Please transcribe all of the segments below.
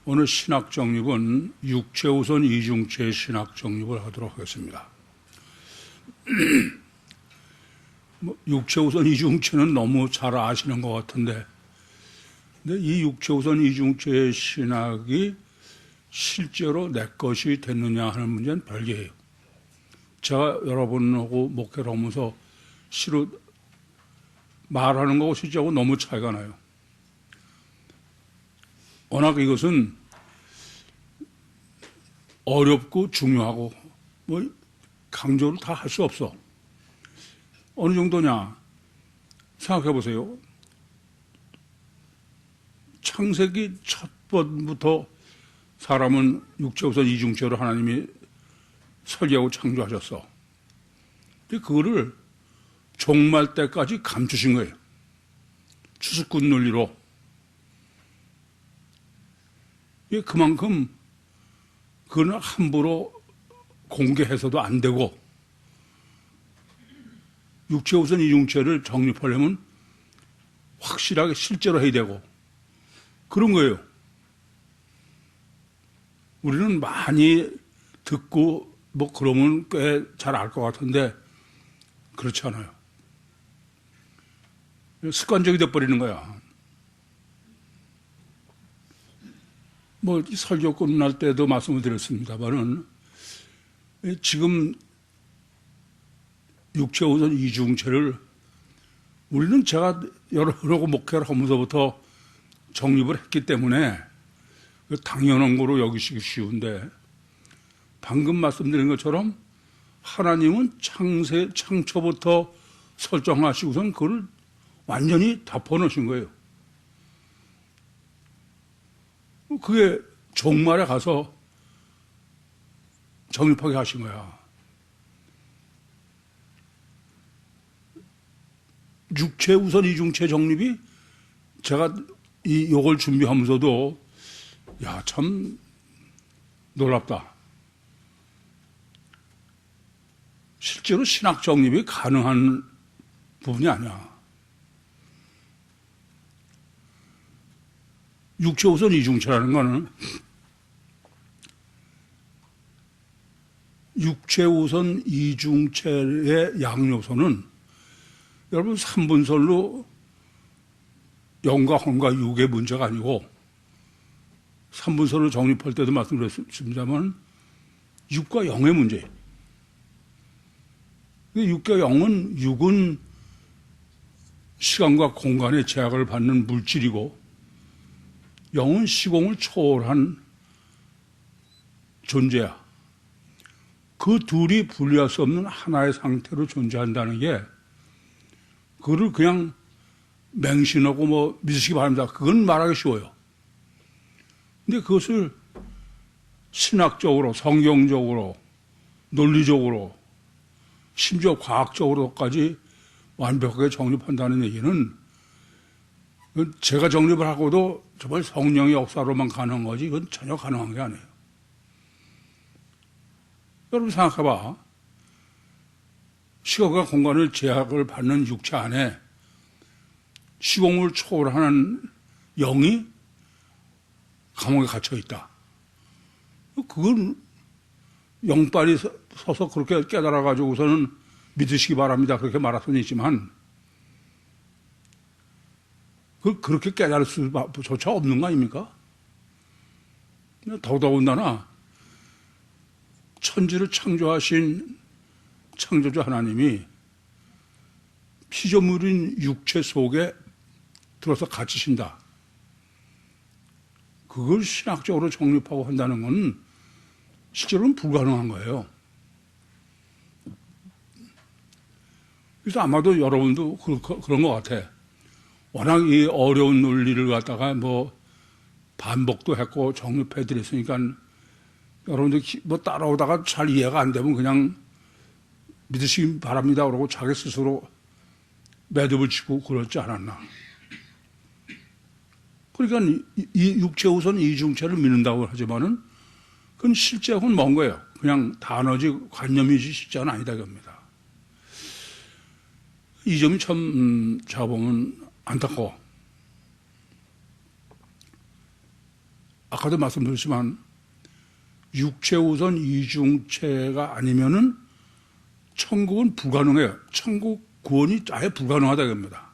오늘 신학 정립은 육체우선 이중체 신학 정립을 하도록 하겠습니다. 육체우선 이중체는 너무 잘 아시는 것 같은데, 근데 이 육체우선 이중체 신학이 실제로 내 것이 됐느냐 하는 문제는 별개예요. 제가 여러분하고 목회를 하면서 실로 말하는 거하고 실제하고 너무 차이가 나요. 워낙 이것은 어렵고 중요하고 강조를 다 할 수 없어. 어느 정도냐 생각해 보세요. 창세기 첫 번부터 사람은 육체우선 이중체로 하나님이 설계하고 창조하셨어. 근데 그거를 종말 때까지 감추신 거예요. 추수꾼 논리로. 그만큼 그거는 함부로 공개해서도 안 되고, 육체우선 이중체를 정립하려면 확실하게 실제로 해야 되고, 그런 거예요. 우리는 많이 듣고 그러면 꽤 잘 알 것 같은데 그렇지 않아요. 습관적이 돼버리는 거야. 설교 끝날 때도 말씀을 드렸습니다만은, 지금 육체우선 이중체를 우리는 제가 여러분하고 목회를 하면서부터 정립을 했기 때문에 당연한 거로 여기시기 쉬운데, 방금 말씀드린 것처럼 하나님은 창초부터 설정하시고선 그걸 완전히 덮어놓으신 거예요. 그게 종말에 가서 정립하게 하신 거야. 육체 우선 이중체 정립이 제가 요걸 준비하면서도 참 놀랍다. 실제로 신학 정립이 가능한 부분이 아니야. 육체우선 이중체라는 거는 육체우선 이중체의 양요소는 여러분 3분설로 영과 혼과 육의 문제가 아니고, 3분설로 정립할 때도 말씀드렸습니다만 육과 영의 문제예요. 육과 영은, 육은 시간과 공간의 제약을 받는 물질이고, 영은 시공을 초월한 존재야. 그 둘이 분리할 수 없는 하나의 상태로 존재한다는 게, 그거를 그냥 맹신하고 믿으시기 바랍니다. 그건 말하기 쉬워요. 근데 그것을 신학적으로, 성경적으로, 논리적으로, 심지어 과학적으로까지 완벽하게 정립한다는 얘기는, 제가 정립을 하고도 정말 성령의 역사로만 가능한 거지, 이건 전혀 가능한 게 아니에요. 여러분 생각해봐. 시간과 공간을 제약을 받는 육체 안에 시공을 초월하는 영이 감옥에 갇혀 있다. 그건 영빨이 서서 그렇게 깨달아가지고서는 믿으시기 바랍니다. 그렇게 말할 수는 있지만, 그렇게 깨달을 수조차 없는 거 아닙니까? 더더군다나 천지를 창조하신 창조주 하나님이 피조물인 육체 속에 들어서 갇히신다. 그걸 신학적으로 정립하고 한다는 건 실제로는 불가능한 거예요. 그래서 아마도 여러분도 그런 것 같아. 워낙 이 어려운 논리를 갖다가 반복도 했고 정립해 드렸으니까 여러분들 따라오다가 잘 이해가 안 되면 그냥 믿으시기 바랍니다. 그러고 자기 스스로 매듭을 치고 그렇지 않았나. 그러니까 이 육체우선 이중체를 믿는다고 하지만은 그건 실제하고는 먼 거예요. 그냥 단어지 관념이지 실제는 아니다 겁니다. 이 점이 참 제가 보면 안타까워. 아까도 말씀드렸지만 육체 우선 이중체가 아니면은 천국은 불가능해요. 천국 구원이 아예 불가능하다 이겁니다.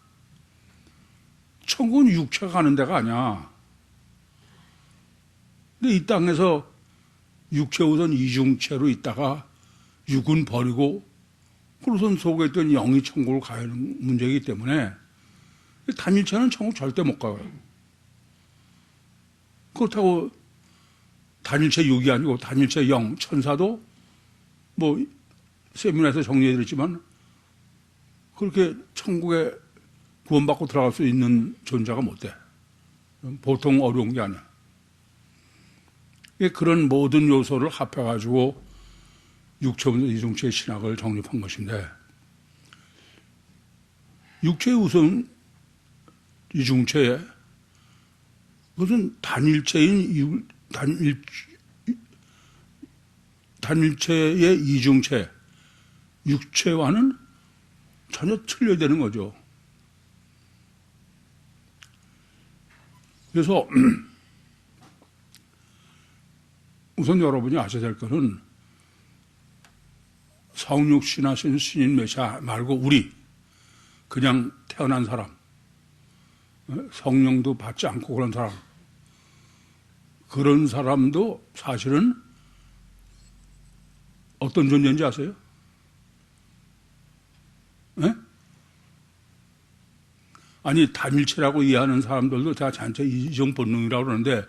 천국은 육체가 가는 데가 아니야. 근데 이 땅에서 육체 우선 이중체로 있다가 육은 버리고 그로선 속에 있던 영이 천국을 가야 하는 문제이기 때문에 단일체는 천국 절대 못 가요. 그렇다고 단일체 육이 아니고 단일체 영, 천사도 뭐 세미나에서 정리해드렸지만 그렇게 천국에 구원받고 들어갈 수 있는 존재가 못 돼. 보통 어려운 게 아니야. 그런 모든 요소를 합해가지고 육체우선 이중체 신학을 정립한 것인데, 육체 우선 이중체에 무슨 단일체의 이중체, 육체와는 전혀 틀려야 되는 거죠. 그래서 우선 여러분이 아셔야 될 것은 성육신하신 신인 메시아 말고 우리 그냥 태어난 사람, 성령도 받지 않고 그런 사람, 그런 사람도 사실은 어떤 존재인지 아세요? 네? 아니 단일체라고 이해하는 사람들도 다 전체 이중 본능이라고 그러는데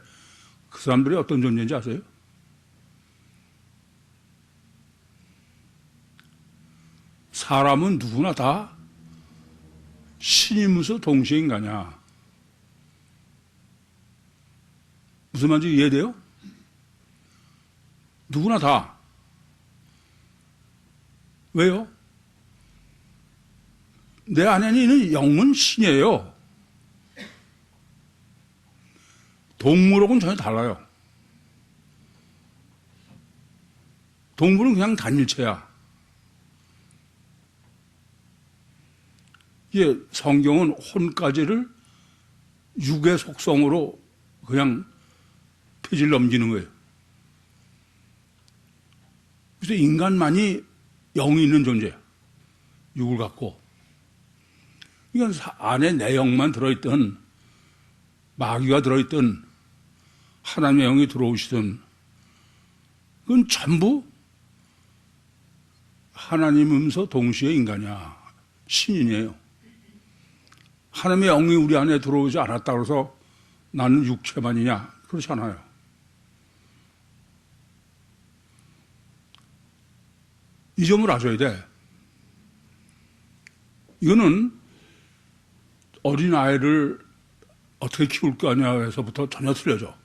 그 사람들이 어떤 존재인지 아세요? 사람은 누구나 다 신이면서 동시에 인간이야. 무슨 말인지 이해돼요? 누구나 다. 왜요? 내 안에 있는 영은 신이에요. 동물하고는 전혀 달라요. 동물은 그냥 단일체야. 이게 성경은 혼까지를 육의 속성으로 그냥 표지를 넘기는 거예요. 그래서 인간만이 영이 있는 존재야. 육을 갖고. 이건 안에 내영만 들어있던, 마귀가 들어있던, 하나님의 영이 들어오시던, 그건 전부 하나님이면서 동시에 인간이야. 신인이에요. 하나님의 영이 우리 안에 들어오지 않았다 그래서 나는 육체만이냐? 그렇지 않아요. 이 점을 아셔야 돼. 이거는 어린아이를 어떻게 키울 거냐에서부터 전혀 틀려져.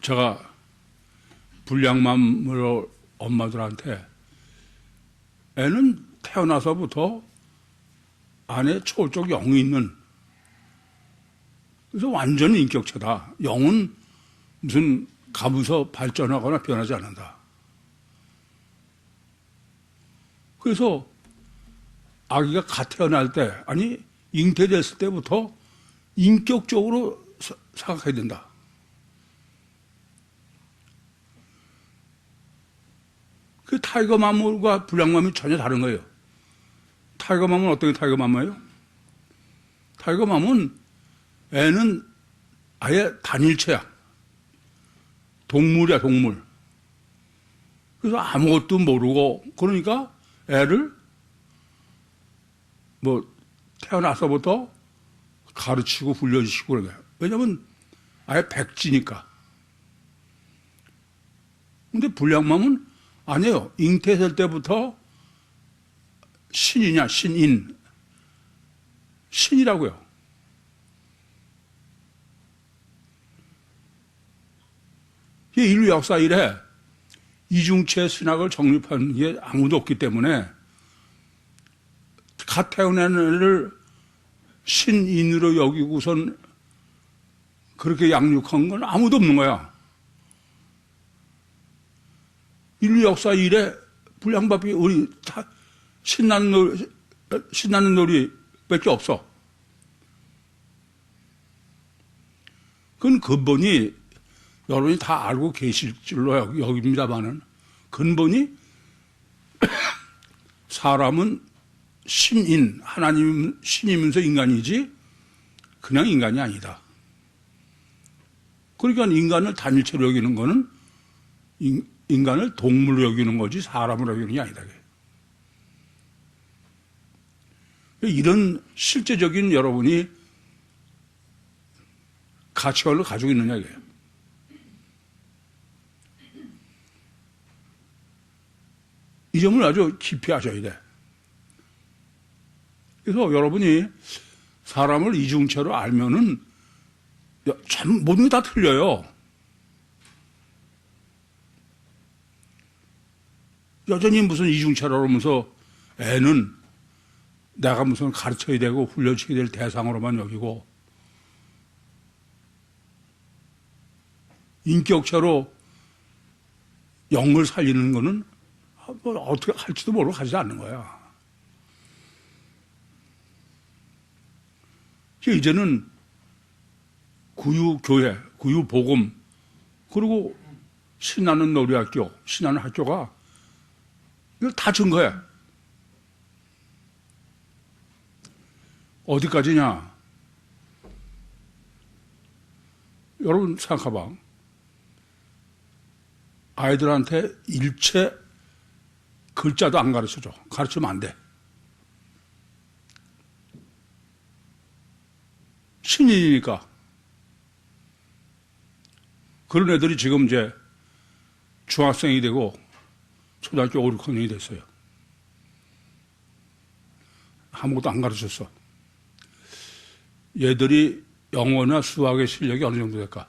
제가 불량맘으로 엄마들한테 애는 태어나서부터 안에 초월적 영이 있는, 그래서 완전 인격체다. 영은 무슨 가면서 발전하거나 변하지 않는다. 그래서 아기가 갓 태어날 때, 아니 잉태됐을 때부터 인격적으로 생각해야 된다. 그 타이거맘과 불량맘이 전혀 다른 거예요. 타이거맘은 어떻게 타이거맘이에요? 타이거맘은 애는 아예 단일체야. 동물이야, 동물. 그래서 아무것도 모르고, 그러니까 애를 뭐 태어나서부터 가르치고 훈련시키고 그런 거예요. 왜냐면 아예 백지니까. 근데 불량맘은 아니에요. 잉태될 때부터 신이냐, 신인. 신이라고요. 이 인류 역사 이래 이중체 신학을 정립한 게 아무도 없기 때문에 갓 태어난 애를 신인으로 여기고선 그렇게 양육한 건 아무도 없는 거야. 인류 역사 이래 불량밥이 우리 다 신나는 놀이 밖에 없어. 그건 근본이 여러분이 다 알고 계실 줄로 여깁니다만은 근본이 사람은 신인, 하나님 신이면서 인간이지 그냥 인간이 아니다. 그러니까 인간을 단일체로 여기는 거는 인간을 동물로 여기는 거지 사람으로 여기는 게 아니다. 이런 실제적인 여러분이 가치관을 가지고 있느냐 이거예요. 이 점을 아주 깊이 하셔야 돼. 그래서 여러분이 사람을 이중체로 알면은 참 모든 게 다 틀려요. 여전히 무슨 이중체로 하면서 애는 내가 무슨 가르쳐야 되고 훈련시켜야 될 대상으로만 여기고 인격체로 영을 살리는 거는 뭐 어떻게 할지도 모르고 하지 않는 거야. 이제는 구유교회, 구유복음, 그리고 신나는 놀이학교, 신나는 학교가 이걸 다 증거해. 어디까지냐? 여러분 생각해봐. 아이들한테 일체 글자도 안 가르쳐줘. 가르치면 안 돼. 신인이니까. 그런 애들이 지금 이제 중학생이 되고 초등학교 5, 6학년이 됐어요. 아무것도 안 가르쳤어. 얘들이 영어나 수학의 실력이 어느 정도 될까?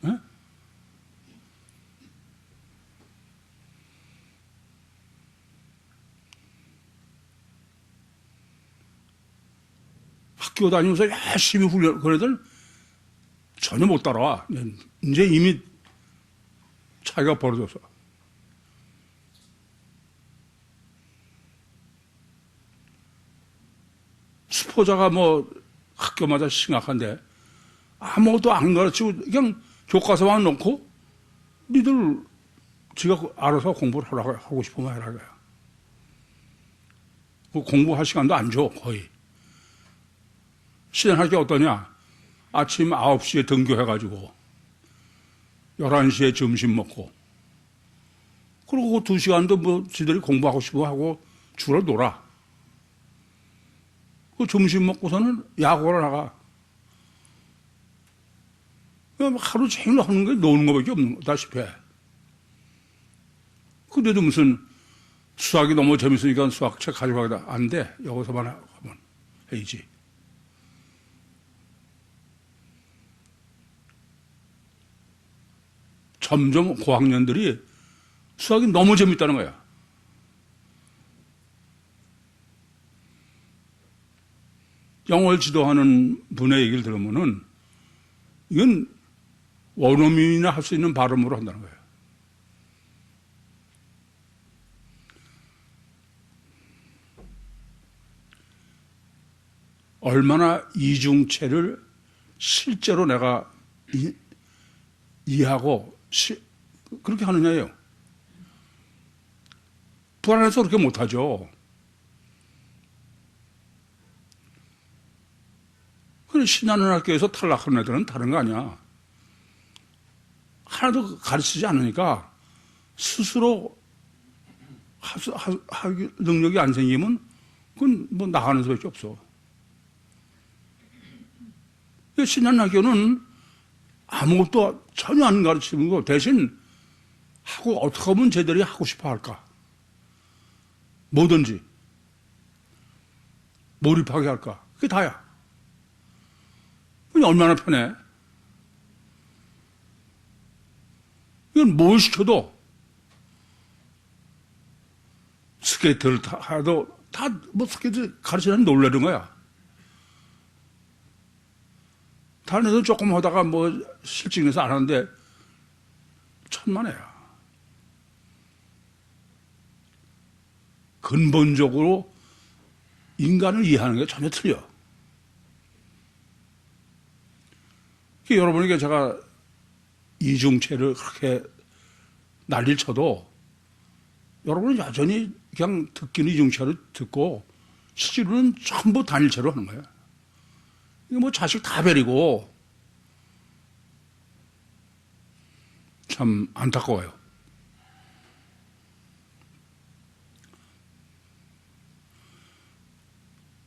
네? 학교 다니면서 열심히 훈련, 그런 애들 전혀 못 따라와. 이제 이미 차이가 벌어졌어. 수포자가 뭐 학교마다 심각한데 아무것도 안 가르치고 그냥 교과서만 놓고 니들 지가 알아서 공부를 하고 싶으면 해라. 공부할 시간도 안 줘, 거의. 실현할 게 어떠냐? 아침 9시에 등교해가지고 11시에 점심 먹고 그리고 그 2시간도 뭐 지들이 공부하고 싶어 하고 주로 놀아. 그 점심 먹고서는 야구를 나가. 하루 종일 하는 게 노는 것밖에 없다시피 해. 근데도 무슨 수학이 너무 재밌으니까 수학책 가져가다 안 돼. 여기서만 하면 해야지. 점점 고학년들이 수학이 너무 재밌다는 거야. 영어를 지도하는 분의 얘기를 들으면은 이건 원어민이나 할 수 있는 발음으로 한다는 거예요. 얼마나 이중체를 실제로 내가 이해하고 그렇게 하느냐예요. 불안해서 그렇게 못하죠. 그래, 신하는 학교에서 탈락하는 애들은 다른 거 아니야. 하나도 가르치지 않으니까 스스로 할 능력이 안 생기면 그건 뭐 나가는 수밖에 없어. 신하는 학교는 아무것도 전혀 안 가르치는 거 대신 하고 어떻게 하면 쟤들이 하고 싶어 할까? 뭐든지 몰입하게 할까? 그게 다야. 얼마나 편해? 이건 뭘 시켜도 스케이트를 하도 다 뭐 스케이트 가르치는 놀라는 거야. 다른 애들 조금 하다가 뭐 실증내서 안 하는데 천만에야. 근본적으로 인간을 이해하는 게 전혀 틀려. 여러분에게 제가 이중체를 그렇게 난리를 쳐도 여러분은 여전히 그냥 듣기는 이중체로 듣고 실제로는 전부 단일체로 하는 거예요. 이게 뭐 자식 다 버리고 참 안타까워요.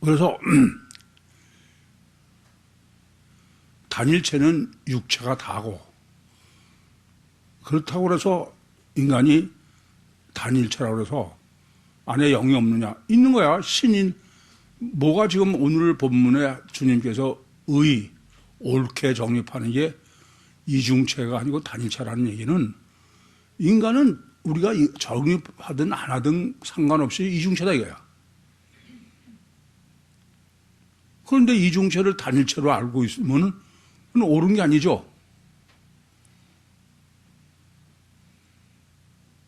그래서 단일체는 육체가 다고, 그렇다고 해서 인간이 단일체라고 해서 안에 영이 없느냐? 있는 거야. 신인. 뭐가 지금 오늘 본문에 주님께서 옳게 정립하는 게 이중체가 아니고 단일체라는 얘기는, 인간은 우리가 정립하든 안 하든 상관없이 이중체다 이거야. 그런데 이중체를 단일체로 알고 있으면 그건 옳은 게 아니죠.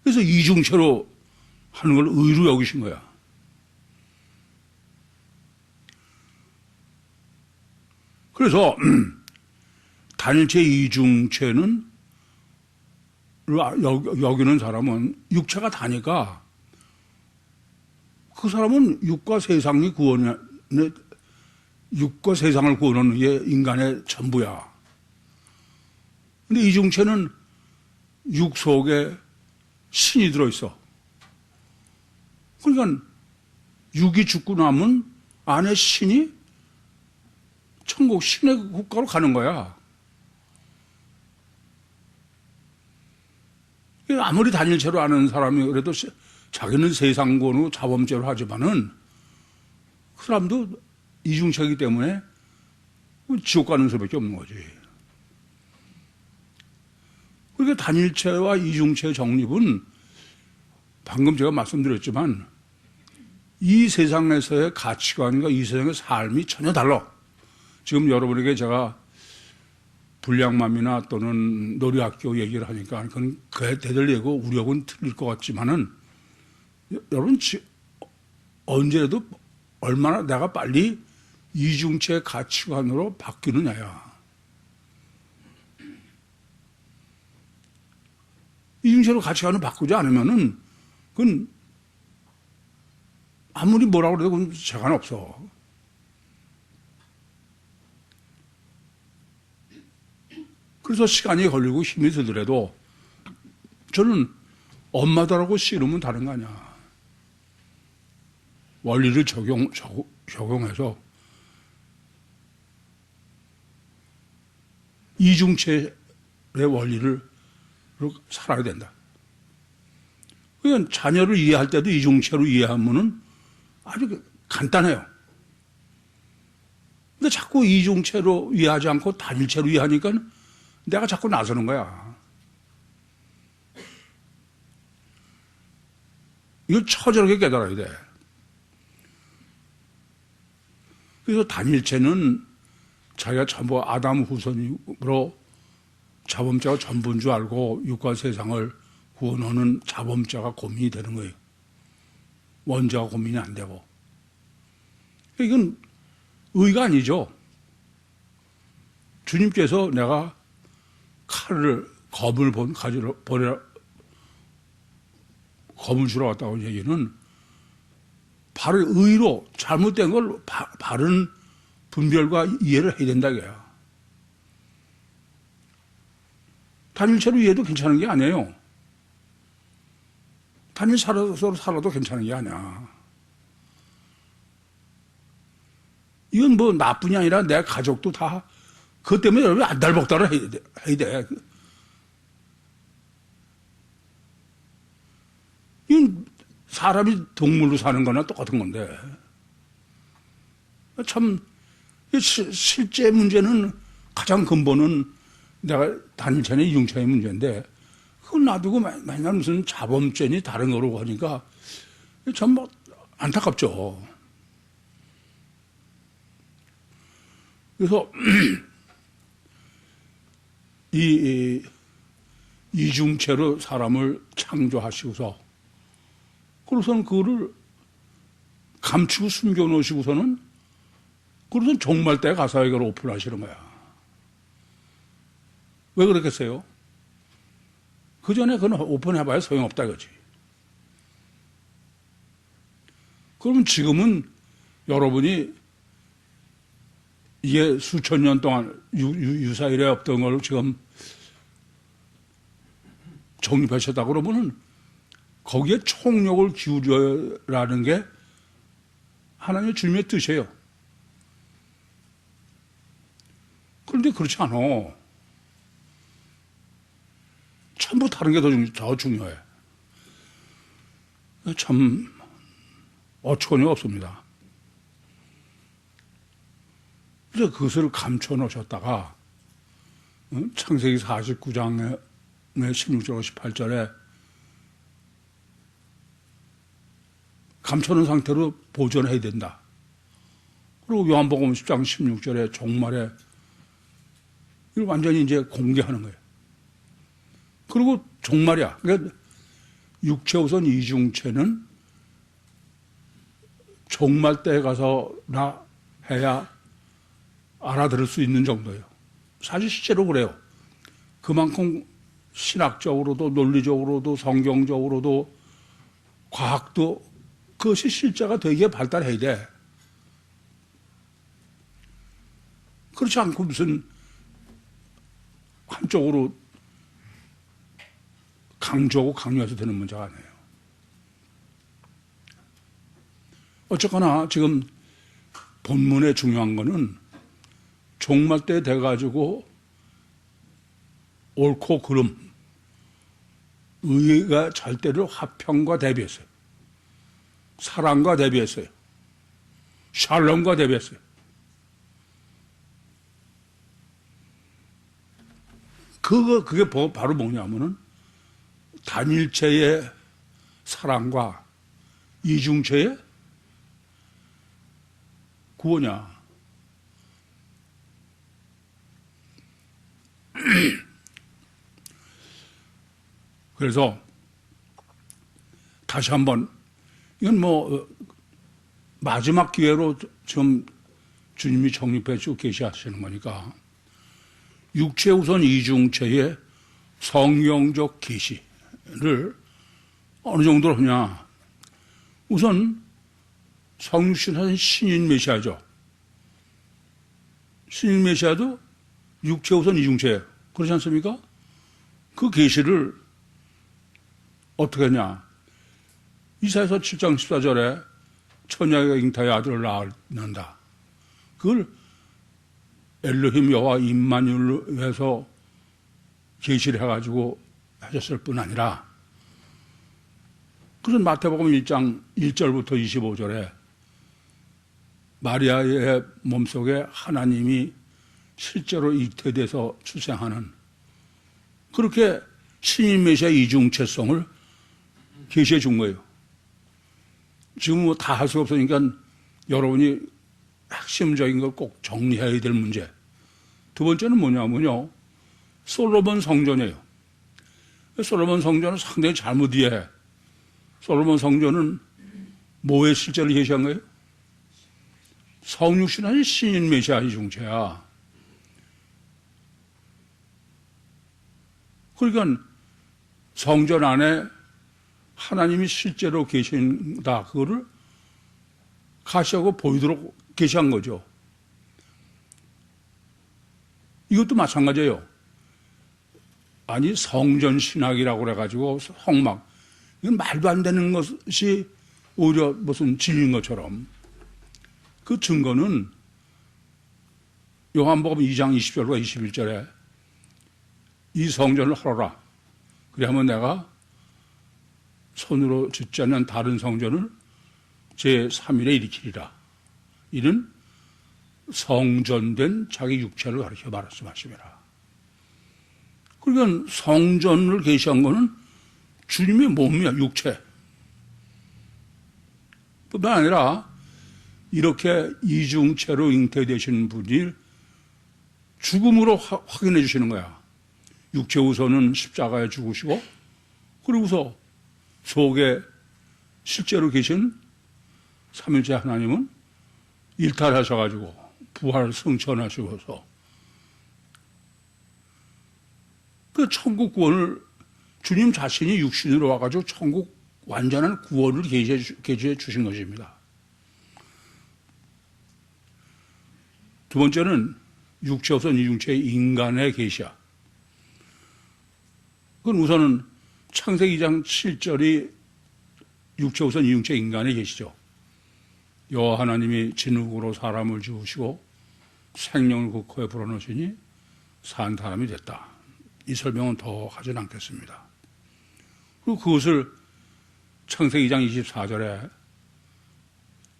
그래서 이중체로 하는 걸 의로 여기신 거야. 그래서 단일체 이중체는 여기는 사람은 육체가 다니까 그 사람은 육과 세상을 구원하는 게 인간의 전부야. 근데 이중체는 육 속에 신이 들어있어. 그러니까 육이 죽고 나면 안에 신이 천국 신의 국가로 가는 거야. 아무리 단일체로 아는 사람이 그래도 자기는 세상권으로 자범죄로 하지만은 그 사람도 이중체이기 때문에 지옥 가는 수밖에 없는 거지. 그러니까 단일체와 이중체의 정립은 방금 제가 말씀드렸지만 이 세상에서의 가치관과 이 세상의 삶이 전혀 달라. 지금 여러분에게 제가 불량맘이나 또는 놀이학교 얘기를 하니까 그건 대들리고 우려는 틀릴 것 같지만은 여러분 언제라도 얼마나 내가 빨리 이중체 가치관으로 바뀌느냐야. 이중체로 가치관을 바꾸지 않으면은 그건 아무리 뭐라고 해도 그건 재간 없어. 그래서 시간이 걸리고 힘이 들더라도 저는 엄마들하고 씨름은 다른 거 아니야. 원리를 적용해서 이중체의 원리를 살아야 된다. 그러니까 자녀를 이해할 때도 이중체로 이해하면은 아주 간단해요. 근데 자꾸 이중체로 이해하지 않고 단일체로 이해하니까 내가 자꾸 나서는 거야. 이걸 처절하게 깨달아야 돼. 그래서 단일체는 자기가 전부 아담 후손으로 자범죄가 전부인 줄 알고 육과 세상을 구원하는 자범죄가 고민이 되는 거예요. 원죄가 고민이 안 되고. 이건 의가 아니죠. 주님께서 내가 검을 주러 왔다고 얘기는 바로 의로 잘못된 걸 바른 분별과 이해를 해야 된다 이거야. 단일체로 이해도 괜찮은 게 아니에요. 단일체로 살아도 괜찮은 게 아니야. 이건 뭐 나뿐이 아니라 내 가족도 다 그것 때문에 여러분 안달복달을 해야 돼. 이건 사람이 동물로 사는 거나 똑같은 건데. 참, 실제 문제는 가장 근본은 내가 단일체나 이중체의 문제인데, 그걸 놔두고 맨날 무슨 자범죄니 다른 거로 하니까 참 뭐 안타깝죠. 그래서 이 이중체로 사람을 창조하시고서 그래서는 그거를 감추고 숨겨놓으시고서는 그래서 종말 때 가서 이걸 오픈하시는 거야. 왜 그렇겠어요? 그 전에 그건 오픈해봐야 소용없다 이거지. 그러면 지금은 여러분이 이게 수천 년 동안 유사일에 없던 걸 지금 정립하셨다 그러면은 거기에 총력을 기울여라는 게 하나님의 주님의 뜻이에요. 그런데 그렇지 않아. 전부 다른 게 더 중요해. 참 어처구니 없습니다. 그래서 그것을 감춰 놓으셨다가 창세기 49장의 16절 18절에 감춰 놓은 상태로 보존해야 된다. 그리고 요한복음 10장 16절에 종말에 이걸 완전히 이제 공개하는 거예요. 그리고 종말이야. 그러니까 육체우선 이중체는 종말 때에 가서나 해야 알아들을 수 있는 정도예요. 사실 실제로 그래요. 그만큼 신학적으로도 논리적으로도 성경적으로도 과학도 그것이 실제가 되기에 발달해야 돼. 그렇지 않고 무슨 한쪽으로 강조하고 강요해서 되는 문제가 아니에요. 어쨌거나 지금 본문에 중요한 거는 종말 때 돼가지고 옳고 그름, 의가 절대로 화평과 대비했어요. 사랑과 대비했어요. 샬롬과 대비했어요. 그게 바로 뭐냐면은 단일체의 사랑과 이중체의 구원이야. 그래서 다시 한번 이건 마지막 기회로 좀 주님이 정립해 주고 계시하시는 거니까 육체 우선 이중체의 성경적 계시를 어느 정도로 하냐. 우선 성육신은 신인 메시아죠. 신인 메시아도 육체 우선 이중체예요. 그렇지 않습니까? 그 계시를 어떻게 하냐. 이사야서 7장 14절에 처녀가 잉타의 아들을 낳는다. 그걸 엘로힘 여호와 임마누엘로 해서 계시를 해가지고 하셨을 뿐 아니라 그런 마태복음 1장 1절부터 25절에 마리아의 몸속에 하나님이 실제로 잉태돼서 출생하는 그렇게 신인 메시아 이중체성을 계시해 준 거예요. 지금 다 할 수 없으니까 여러분이 핵심적인 걸 꼭 정리해야 될 문제. 두 번째는 뭐냐면요. 솔로몬 성전이에요. 솔로몬 성전은 상당히 잘못 이해해. 솔로몬 성전은 뭐의 실제를 계시한 거예요? 성육신은 신인 메시아 이중체야. 그러니까 성전 안에 하나님이 실제로 계신다. 그거를 가시하고 보이도록 계시한 거죠. 이것도 마찬가지예요. 아니 성전 신학이라고 그래가지고 성막 이건 말도 안 되는 것이 오히려 무슨 진리인 것처럼 그 증거는 요한복음 2장 20절과 21절에 이 성전을 헐어라. 그래야만 내가 손으로 짓지 않는 다른 성전을 제3일에 일으키리라. 이는 성전된 자기 육체를 가리켜 말씀하시더라. 그러니까 성전을 계시한 것은 주님의 몸이야, 육체. 뿐만 아니라 이렇게 이중체로 잉태되신 분이 죽음으로 확인해 주시는 거야. 육체 우선은 십자가에 죽으시고 그리고서 속에 실제로 계신 삼일째 하나님은 일탈하셔가지고 부활 승천하시고서 그 천국 구원을 주님 자신이 육신으로 와가지고 천국 완전한 구원을 계시해 주신 것입니다. 두 번째는 육체 없은 이중체의 인간의 계시야. 그건 우선은 창세기 2장 7절이 육체 우선 이중체 인간의 계시죠. 여호와 하나님이 진흙으로 사람을 지으시고 생명을 그 코에 불어넣으시니 산 사람이 됐다. 이 설명은 더 하진 않겠습니다. 그리고 그것을 창세기 2장 24절에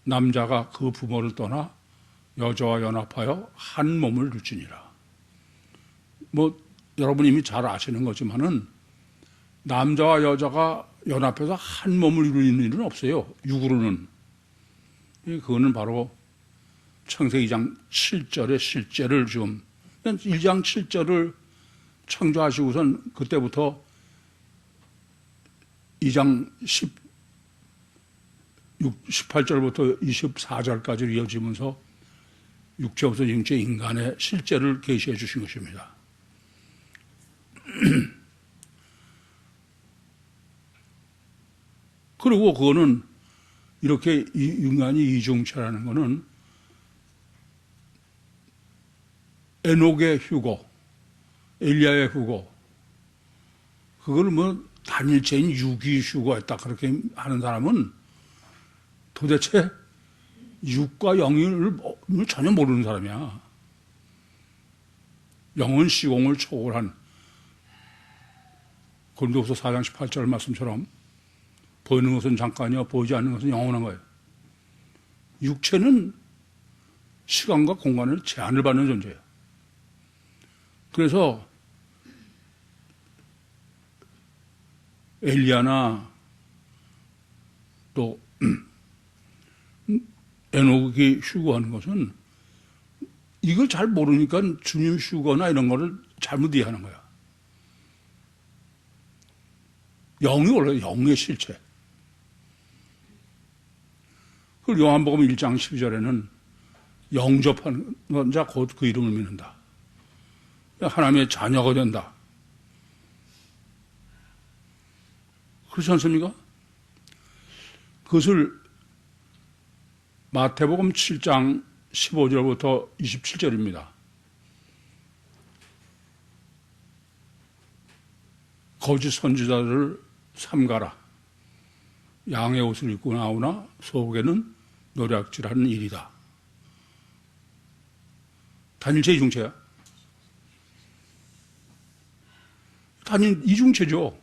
남자가 그 부모를 떠나 여자와 연합하여 한 몸을 이루지니라. 여러분 이미 잘 아시는 거지만은 남자와 여자가 연합해서 한 몸을 이루는 일은 없어요. 육으로는. 그거는 바로 창세기 2장 7절의 실제를 지금 1장 7절을 창조하시고선 그때부터 2장 18절부터 24절까지 이어지면서 육체 없어 영체 인간의 실제를 계시해 주신 것입니다. 그리고 그거는 이렇게 인간이 이중체라는 것은 에녹의 휴고, 엘리야의 휴고, 그걸 단일체인 육이 휴고했다 그렇게 하는 사람은 도대체 육과 영을 전혀 모르는 사람이야. 영은 시공을 초월한 고린도후서 4장 18절 말씀처럼 보이는 것은 잠깐이요 보이지 않는 것은 영원한 거예요. 육체는 시간과 공간을 제한을 받는 존재예요. 그래서 엘리야나 또 에녹이 휴거하는 것은 이걸 잘 모르니까 주님 휴거나 이런 거를 잘못 이해하는 거야. 영이 원래 영의 실체. 그리고 요한복음 1장 12절에는 영접하는 자 곧 그 이름을 믿는다. 하나님의 자녀가 된다. 그렇지 않습니까? 그것을 마태복음 7장 15절부터 27절입니다. 거짓 선지자들을 삼가라. 양의 옷을 입고 나오나 속에는 노략질하는 일이다. 단일체 이중체야? 단일 이중체죠.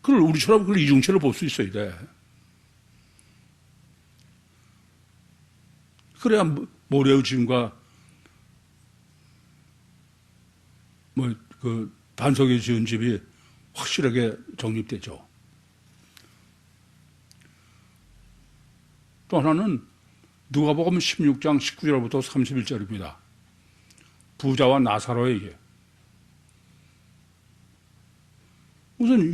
그걸 우리처럼 그걸 이중체를 볼 수 있어야 돼. 그래야 모래의 지음과 반석에 지은 집이 확실하게 정립되죠. 또 하나는 누가복음 16장 19절부터 31절입니다. 부자와 나사로의 얘기. 우선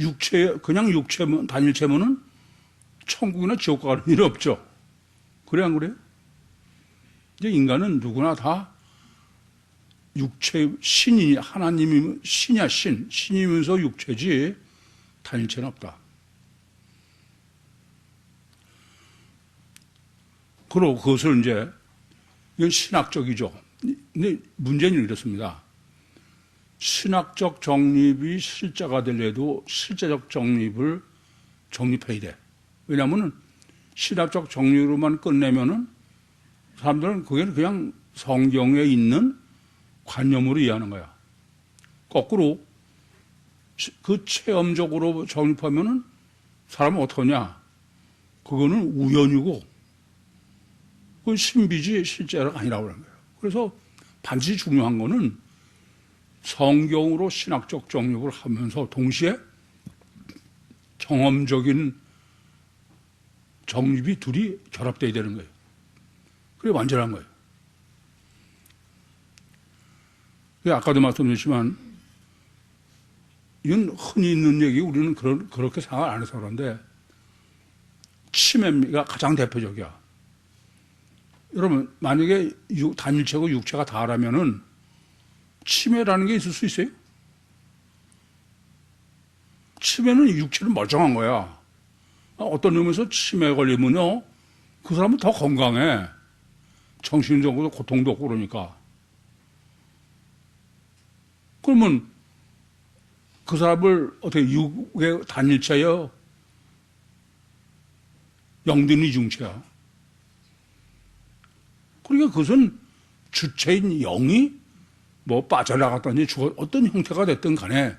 그냥 육체면, 단일체면은 천국이나 지옥 가는 일이 없죠. 그래, 안 그래요? 이제 인간은 누구나 다 육체, 신이, 하나님이 신이야, 신이면서 육체지, 단일체는 없다. 그리고 그것을 이제, 이건 신학적이죠. 근데 문제는 이렇습니다. 신학적 정립이 실자가 되려도 실제적 정립을 정립해야 돼. 왜냐하면 신학적 정립으로만 끝내면은 사람들은 그게 그냥 성경에 있는 관념으로 이해하는 거야. 거꾸로 그 체험적으로 정립하면은 사람은 어떡하냐? 그거는 우연이고 그건 신비지 실제가 아니라고 그러는 거예요. 그래서 반드시 중요한 거는 성경으로 신학적 정립을 하면서 동시에 경험적인 정립이 둘이 결합되어야 되는 거예요. 그게 완전한 거예요. 아까도 말씀드렸지만 이건 흔히 있는 얘기 우리는 그렇게 생각 안 해서 그런데 치매가 가장 대표적이야. 여러분, 만약에 단일체고 육체가 다라면은 치매라는 게 있을 수 있어요? 치매는 육체는 멀쩡한 거야. 어떤 의미에서 치매 걸리면요, 그 사람은 더 건강해. 정신적으로 고통도 없고 그러니까. 그러면 그 사람을 어떻게 육의 단일체여? 영든 이중체야. 그러니까 그것은 주체인 영이 뭐 빠져나갔더니 어떤 형태가 됐든 간에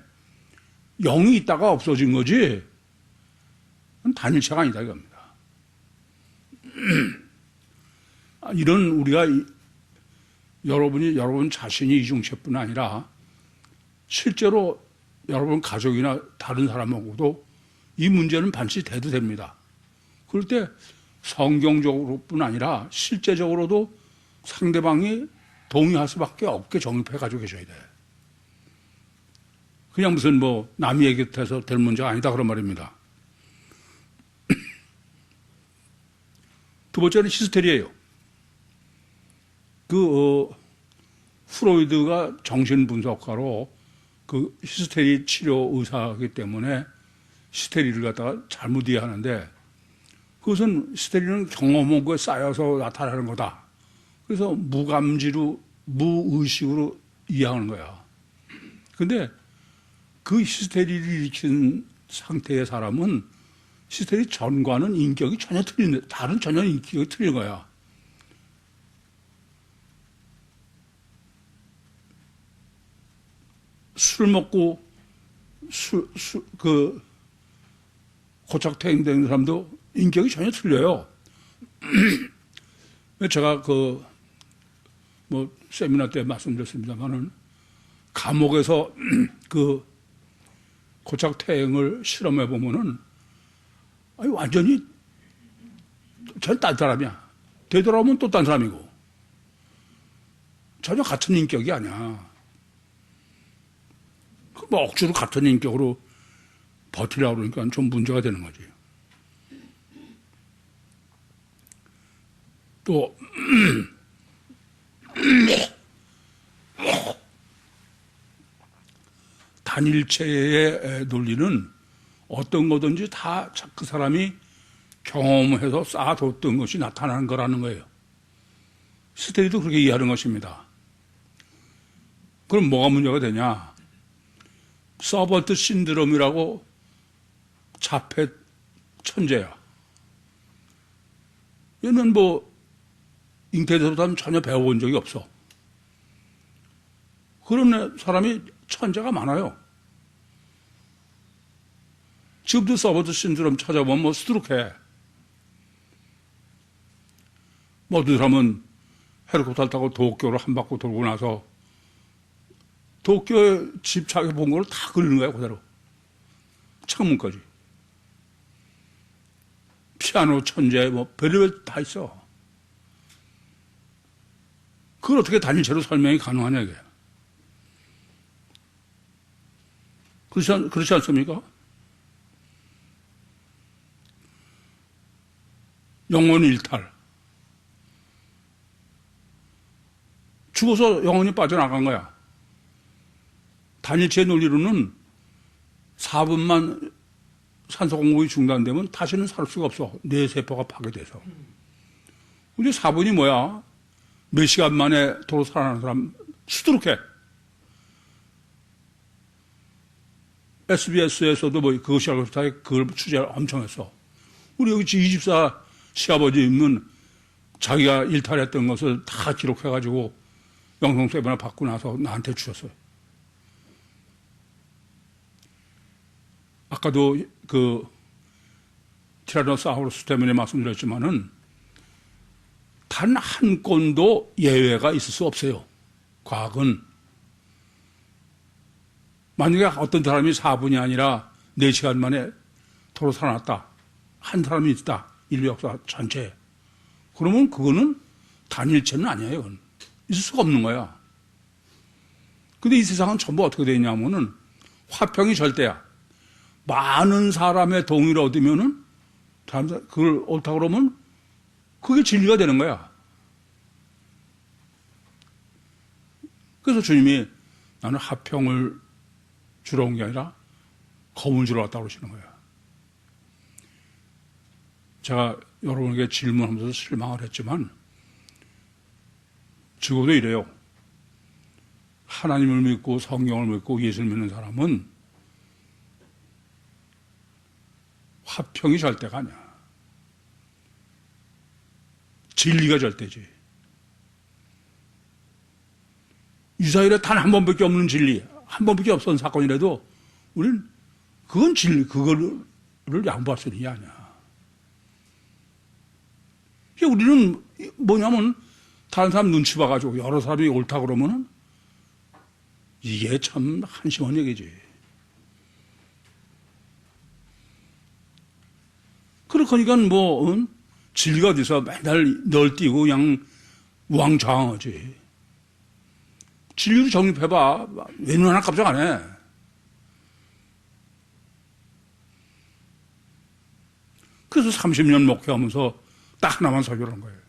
영이 있다가 없어진 거지 단일체가 아니다 이겁니다. 이런 우리가 여러분 자신이 이중체뿐 아니라 실제로 여러분 가족이나 다른 사람하고도 이 문제는 반드시 대도 됩니다. 그럴 때 성경적으로뿐 아니라 실제적으로도 상대방이 동의할 수밖에 없게 정립해 가지고 계셔야 돼. 그냥 무슨 뭐 남이 얘기해서 될 문제가 아니다 그런 말입니다. 두 번째는 히스테리예요. 프로이드가 정신분석가로 그 히스테리 치료 의사이기 때문에 히스테리를 갖다가 잘못 이해하는데 그것은 히스테리는 경험하고 쌓여서 나타나는 거다. 그래서 무감지로, 무의식으로 이해하는 거야. 근데 그 히스테리를 일으킨 상태의 사람은 히스테리 전과는 인격이 전혀 다른 전혀 인격이 틀린 거야. 술 먹고 고착퇴행된 사람도 인격이 전혀 틀려요. 제가 세미나 때 말씀드렸습니다만은 감옥에서 고착퇴행을 실험해 보면은 완전히 전 딴 사람이야. 되돌아오면 또 딴 사람이고 전혀 같은 인격이 아니야. 뭐 억지로 같은 인격으로 버티려고 그러니까 좀 문제가 되는 거지. 또 단일체의 논리는 어떤 거든지 다 그 사람이 경험해서 쌓아뒀던 것이 나타나는 거라는 거예요. 스테리도 그렇게 이해하는 것입니다. 그럼 뭐가 문제가 되냐? 서번트 신드롬이라고 자폐 천재야. 얘는 뭐 잉태에서부터 전혀 배워본 적이 없어. 그런 사람이 천재가 많아요. 지금도 서번트 신드롬 찾아보면 뭐 수두룩해. 뭐 어떤 사람은 헬리콥터 타고 도쿄를 한 바퀴 돌고 나서 도쿄에 집착해 본 걸 다 그리는 거야, 그대로. 창문까지. 피아노 천재, 뭐, 별의별 다 있어. 그걸 어떻게 단일체로 설명이 가능하냐, 이게. 그렇지 않습니까? 영혼 일탈. 죽어서 영혼이 빠져나간 거야. 단일체 논리로는 4분만 산소 공급이 중단되면 다시는 살 수가 없어. 뇌세포가 파괴돼서. 근데 4분이 뭐야? 몇 시간 만에 도로 살아나는 사람 수두룩해. SBS에서도 뭐 그것이 알고 싶다 그걸 취재를 엄청 했어. 우리 여기 24 시아버지 있는 자기가 일탈했던 것을 다 기록해가지고 영성 세번을 받고 나서 나한테 주셨어요. 아까도 티라노사우루스 때문에 말씀드렸지만은 단 한 건도 예외가 있을 수 없어요. 과학은. 만약에 어떤 사람이 4분이 아니라 4시간 만에 도로 살아났다. 한 사람이 있다. 인류 역사 전체에. 그러면 그거는 단일체는 아니에요. 그건. 있을 수가 없는 거야. 근데 이 세상은 전부 어떻게 되어 있냐면은 화평이 절대야. 많은 사람의 동의를 얻으면은 그걸 옳다고 그러면 그게 진리가 되는 거야. 그래서 주님이 나는 화평을 주러 온 게 아니라 검을 주러 왔다고 그러시는 거예요. 제가 여러분에게 질문하면서 실망을 했지만 적어도 이래요. 하나님을 믿고 성경을 믿고 예수를 믿는 사람은 화평이 절대가 아니야. 진리가 절대지. 이스라엘에 단 한 번밖에 없는 진리, 한 번밖에 없었던 사건이라도 우리는 그건 진리, 그거를 양보할 수 있는 게 아니야. 우리는 뭐냐면 다른 사람 눈치 봐가지고 여러 사람이 옳다 그러면은 이게 참 한심한 얘기지. 그러니까 뭐 진리가 어디서 맨날 널뛰고 그냥 우왕좌왕하지. 진리로 정립해봐. 왜 눈 하나 깜짝 안 해? 그래서 30년 목회하면서 딱 하나만 설교한 거예요.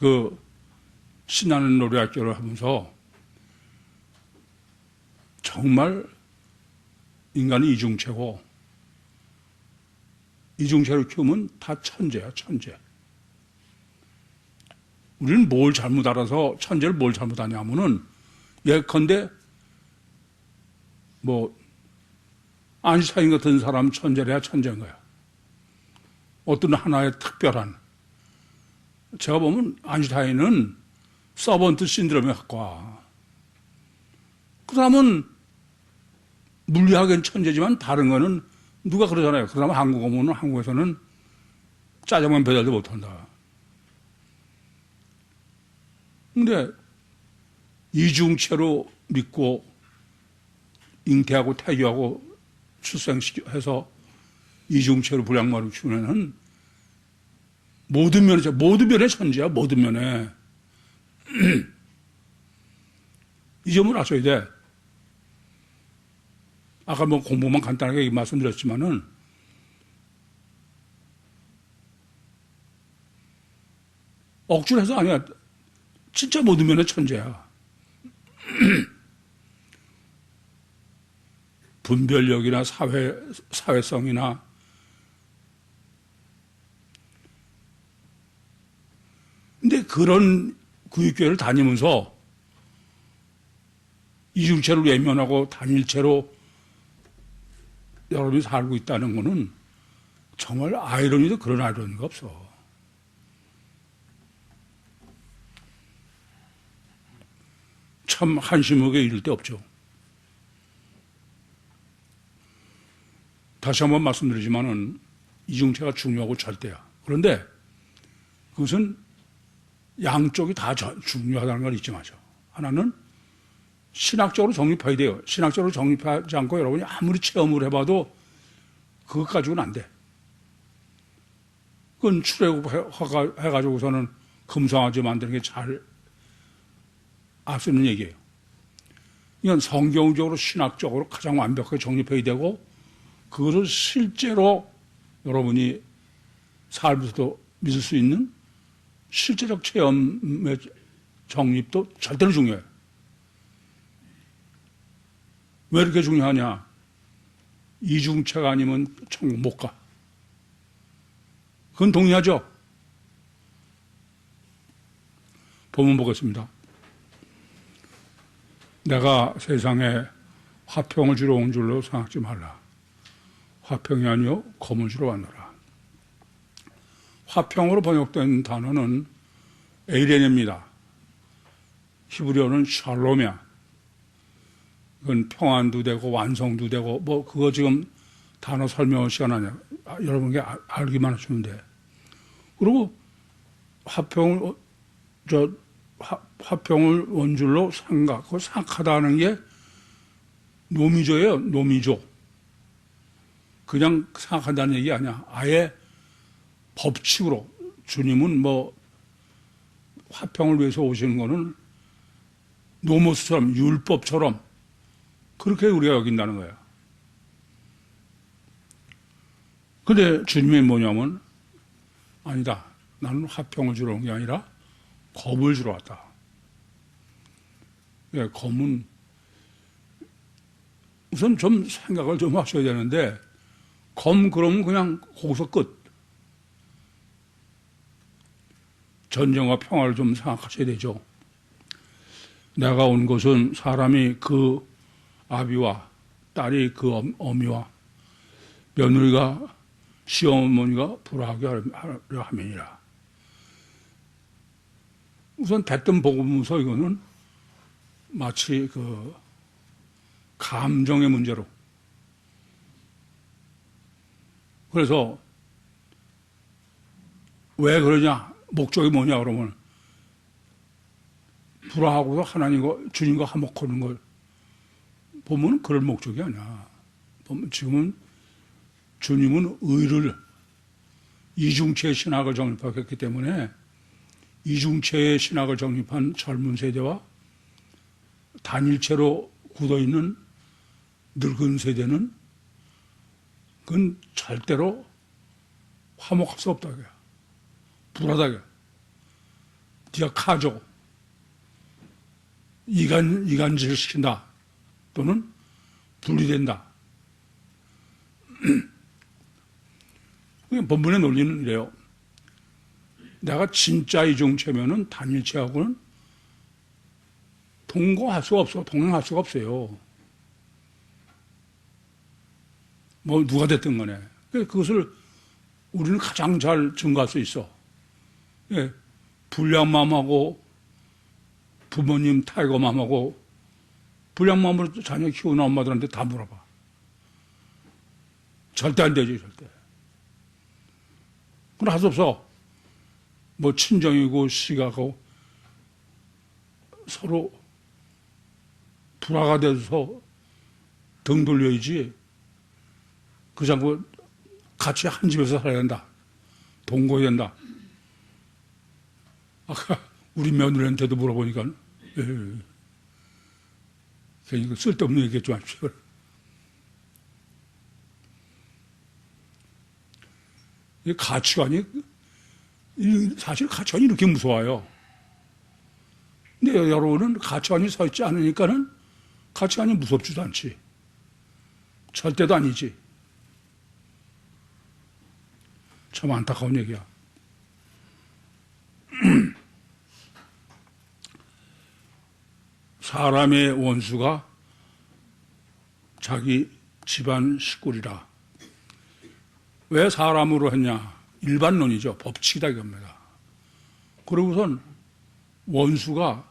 그 신나는 노래학교를 하면서 정말 인간이 이중체고 이중체를 키우면 다 천재야, 천재. 우리는 뭘 잘못 알아서 천재를 뭘 잘못하냐면은 예컨대 뭐 아인슈타인 같은 사람 천재래야 천재인 거야. 어떤 하나의 특별한. 제가 보면 아인슈타인은 서번트 신드롬에 갖고 와. 그 사람은 물리학엔 천재지만 다른 거는 누가 그러잖아요. 그 사람 한국 오면 한국에서는 짜장면 배달도 못한다. 근데 이중체로 믿고 잉태하고 태교하고 출생해서 이중체로 불량마를 키우는 모든 면에 천재야, 모든 면에. 이 점을 아셔야 돼. 아까 뭐 공부만 간단하게 말씀드렸지만은 억지로 해서 아니야. 진짜 모든 면에 천재야. 분별력이나 사회성이나 근데 그런 구육교회를 다니면서 이중체를 외면하고 단일체로 여러분이 살고 있다는 것은 정말 아이러니도 그런 아이러니가 없어. 참 한심하게 이를 데 없죠. 다시 한번 말씀드리지만은 이중체가 중요하고 절대야. 그런데 그것은 양쪽이 다 중요하다는 걸 잊지 마죠. 하나는 신학적으로 정립해야 돼요. 신학적으로 정립하지 않고 여러분이 아무리 체험을 해봐도 그것 가지고는 안 돼. 그건 출애굽해가지고서는 금성아지 만드는 게 잘 알 수 있는 얘기예요. 이건 성경적으로 신학적으로 가장 완벽하게 정립해야 되고 그것을 실제로 여러분이 삶에서도 믿을 수 있는 실제적 체험의 정립도 절대로 중요해요. 왜 이렇게 중요하냐? 이중체가 아니면 천국 못 가. 그건 동의하죠? 본문 보겠습니다. 내가 세상에 화평을 주러 온 줄로 생각지 말라. 화평이 아니요 검을 주러 왔노라. 화평으로 번역된 단어는 에이레네입니다. 히브리어는 샬롬이야. 그건 평안도 되고 완성도 되고 뭐 그거 지금 단어 설명할 시간 아니야. 여러분에게 알기만 하시면 돼. 그리고 화평을 원줄로 생각하다는 게 노미조예요. 노미조. 그냥 생각한다는 얘기 아니야. 아예 법칙으로 주님은 뭐 화평을 위해서 오시는 거는 노모스처럼 율법처럼 그렇게 우리가 여긴다는 거야. 근데 주님이 뭐냐면 아니다. 나는 화평을 주러 온 게 아니라 검을 주러 왔다. 예, 검은 우선 좀 생각을 좀 하셔야 되는데 검 그러면 그냥 거기서 끝. 전쟁과 평화를 좀 생각하셔야 되죠. 내가 온 곳은 사람이 그 아비와 딸이 그 어미와 며느리가 시어머니가 불화하게 하려 함이니라. 우선 대뜸 복음서 이거는 마치 그 감정의 문제로. 그래서 왜 그러냐? 목적이 뭐냐 그러면 불화하고도 하나님과 주님과 화목하는 걸 보면 그럴 목적이 아니야. 보면 지금은 주님은 의를 이중체 신학을 정립했기 때문에 이중체의 신학을 정립한 젊은 세대와 단일체로 굳어있는 늙은 세대는 그건 절대로 화목할 수 없다. 불하다. 네가 카죠. 이간질을 시킨다. 또는 분리된다. 본문의 논리는 이래요. 내가 진짜 이중체면은 단일체하고는 동거할 수가 없어. 동행할 수가 없어요. 뭐 누가 됐든 간에. 그것을 우리는 가장 잘 증거할 수 있어. 예, 불량맘하고 부모님 타이거맘하고 불량맘으로 자녀 키우는 엄마들한테 다 물어봐. 절대 안 되지, 절대. 그건 할 수 없어. 뭐 친정이고 시가고 서로 불화가 돼서 등 돌려야지. 그 장고 같이 한 집에서 살아야 된다. 동거해야 된다. 아까 우리 며느리한테도 물어보니까 괜히 쓸데없는 얘기 좀 하십시오. 이 가치관이 사실 가치관이 이렇게 무서워요. 근데 여러분은 가치관이 서 있지 않으니까는 가치관이 무섭지도 않지. 절대도 아니지. 참 안타까운 얘기야. 사람의 원수가 자기 집안 식구리라. 왜 사람으로 했냐? 일반론이죠. 법칙이다 이겁니다. 그리고선 원수가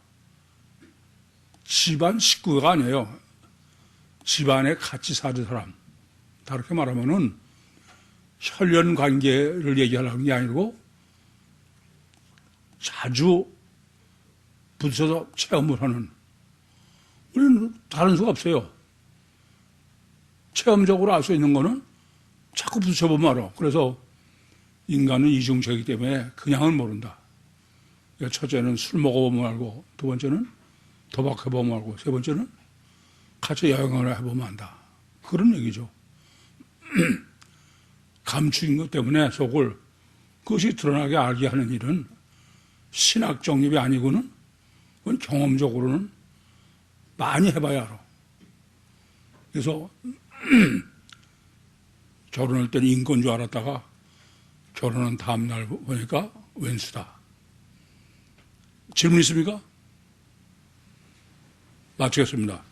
집안 식구가 아니에요. 집안에 같이 사는 사람. 다르게 말하면은 혈연 관계를 얘기하려는 게 아니고 자주 부딪혀서 체험을 하는. 우리는 다른 수가 없어요. 체험적으로 알 수 있는 거는 자꾸 부딪혀보면 알아. 그래서 인간은 이중체이기 때문에 그냥은 모른다. 첫째는 술 먹어보면 알고, 두 번째는 도박해보면 알고, 세 번째는 같이 여행을 해보면 안다. 그런 얘기죠. 감추인 것 때문에 속을 그것이 드러나게 알게 하는 일은 신학 정립이 아니고는 그건 경험적으로는 많이 해봐야 알아. 그래서 결혼할 때는 인권인 줄 알았다가 결혼한 다음날 보니까 왼수다. 질문 있습니까? 마치겠습니다.